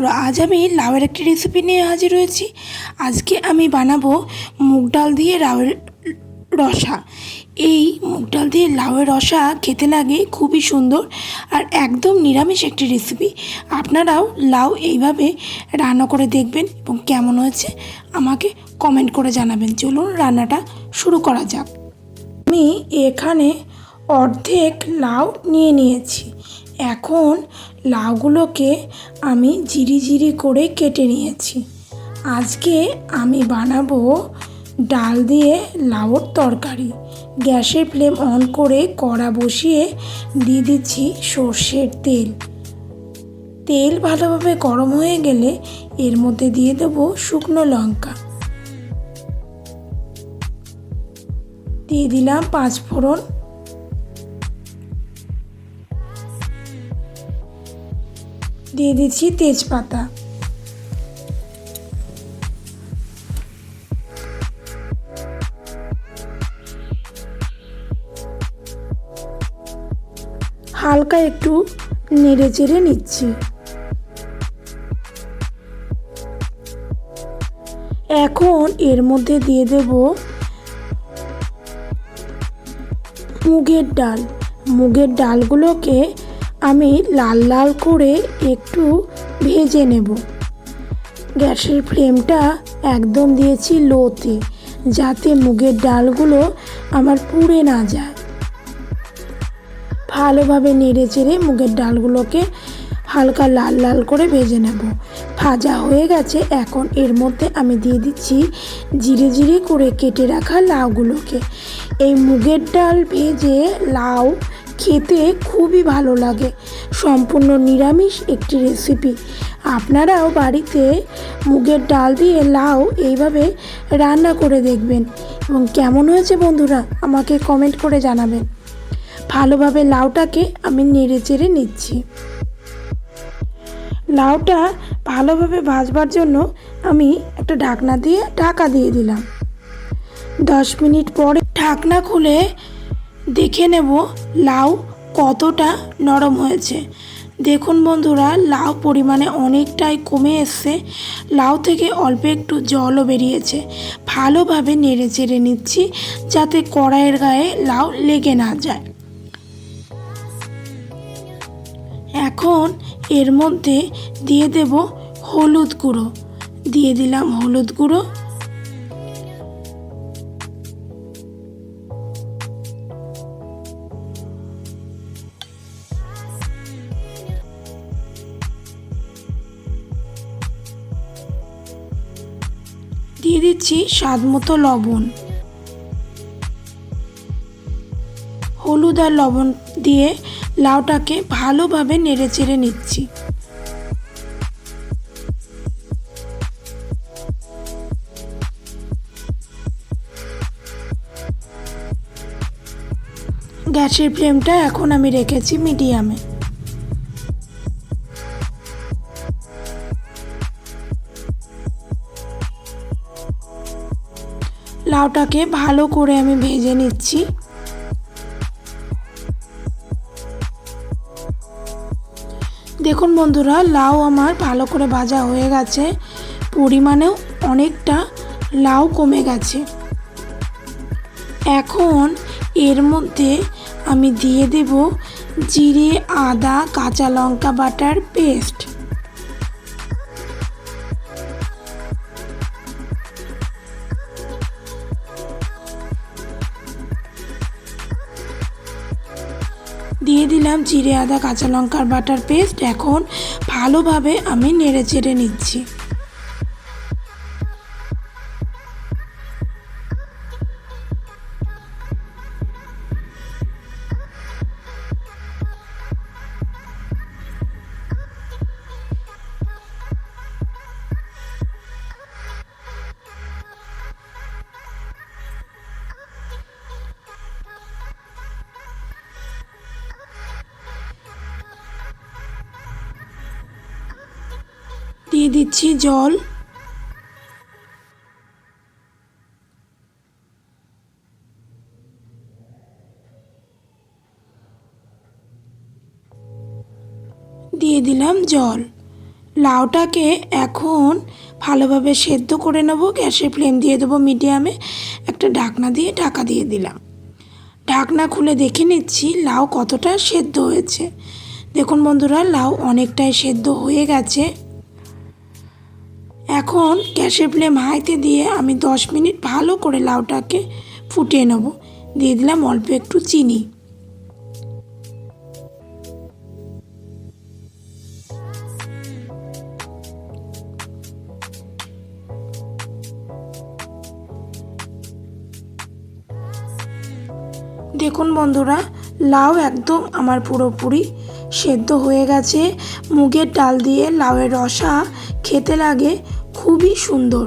বন্ধুরা, আজ আমি লাউয়ের একটি রেসিপি নিয়ে হাজির হয়েছি। আজকে আমি বানাবো মুগ ডাল দিয়ে লাউয়ের রসা। এই মুগ ডাল দিয়ে লাউয়ের রসা খেতে লাগে খুবই সুন্দর আর একদম নিরামিষ একটি রেসিপি। আপনারাও লাউ এইভাবে রান্না করে দেখবেন এবং কেমন হয়েছে আমাকে কমেন্ট করে জানাবেন। চলুন রান্নাটা শুরু করা যাক। আমি এখানে অর্ধেক লাউ নিয়ে নিয়েছি। এখন লাউগুলোকে আমি ঝিরি করে কেটে নিয়েছি। আজকে আমি বানাবো ডাল দিয়ে লাউর তরকারি। গ্যাসের ফ্লেম অন করে কড়া বসিয়ে দিয়ে দিচ্ছি সর্ষের তেল। তেল ভালোভাবে গরম হয়ে গেলে এর মধ্যে দিয়ে দেবো শুকনো লঙ্কা, দিয়ে দিলাম 5 ফোড়ন, দিয়ে দিচ্ছি তেজপাতা, হালকা একটু নেড়ে চেড়ে নিচ্ছি। এখন এর মধ্যে দিয়ে দেব মুগের ডাল। মুগের ডালগুলোকে আমি লাল লাল করে একটু ভেজে নেব। গ্যাসের ফ্লেমটা একদম দিয়েছি লোতে, যাতে মুগের ডালগুলো আমার পুড়ে না যায়। ভালোভাবে নেড়ে চেড়ে মুগের ডালগুলোকে হালকা লাল লাল করে ভেজে নেব। ভাজা হয়ে গেছে। এখন এর মধ্যে আমি দিয়ে দিচ্ছি জিরে করে কেটে রাখা লাউগুলোকে। এই মুগের ডাল ভেজে লাউ খেতে খুবই ভালো লাগে। সম্পূর্ণ নিরামিষ একটি রেসিপি। আপনারাও বাড়িতে মুগের ডাল দিয়ে লাউ এইভাবে রান্না করে দেখবেন এবং কেমন হয়েছে বন্ধুরা আমাকে কমেন্ট করে জানাবেন। ভালোভাবে লাউটাকে আমি নেড়ে চেড়ে নিচ্ছি। লাউটা ভালোভাবে ভাজবার জন্য আমি একটা ঢাকা দিয়ে দিলাম। 10 মিনিট পরে ঢাকনা খুলে দেখে নেব লাউ কতটা নরম হয়েছে। দেখুন বন্ধুরা, লাউ পরিমাণে অনেকটাই কমে এসছে। লাউ থেকে অল্প একটু জলও বেরিয়েছে। ভালোভাবে নেড়ে চেড়ে নিচ্ছি যাতে কড়াইয়ের গায়ে লাউ লেগে না যায়। এখন এর মধ্যে দিয়ে দেব হলুদ গুঁড়ো। দিয়ে দিলাম হলুদ গুঁড়ো, দিয়ে দিচ্ছি স্বাদ মতো লবণ। হলুদ আর লবণ দিয়ে লাউটাকে ভালোভাবে নেড়ে চেড়ে নিচ্ছি। গ্যাসের ফ্লেমটা এখন আমি রেখেছি মিডিয়ামে। লাউটাকে ভালো করে আমি ভেজে নিচ্ছি। দেখুন বন্ধুরা, লাউ আমার ভালো করে ভাজা হয়ে গেছে। পরিমাণেও অনেকটা লাউ কমে গেছে। এখন এর মধ্যে আমি দিয়ে দেব জিরে, আদা, কাঁচা লঙ্কা বাটার পেস্ট। দিয়ে দিলাম জিরে, আদা, কাঁচা লঙ্কার বাটার পেস্ট। এখন ভালোভাবে আমি নেড়ে চেড়ে নিচ্ছি। দিয়ে দিচ্ছি জল। দিয়ে দিলাম জল। লাউটাকে এখন ভালোভাবে সেদ্ধ করে নেব। গ্যাসের ফ্লেম দিয়ে দেবো মিডিয়ামে, একটা ঢাকনা দিয়ে ঢাকা দিয়ে দিলাম। ঢাকনা খুলে দেখে নিচ্ছি লাউ কতটা সেদ্ধ হয়েছে। দেখুন বন্ধুরা, লাউ অনেকটাই সেদ্ধ হয়ে গেছে। এখন গ্যাসের ফ্লেম হাইতে দিয়ে আমি 10 মিনিট ভালো করে লাউটাকে ফুটিয়ে নেব। দিয়ে দিলাম অল্প একটু চিনি। দেখুন বন্ধুরা, লাউ একদম আমার পুরোপুরি সেদ্ধ হয়ে গেছে। মুগের ডাল দিয়ে লাউয়ের রসা খেতে লাগে খুবই সুন্দর।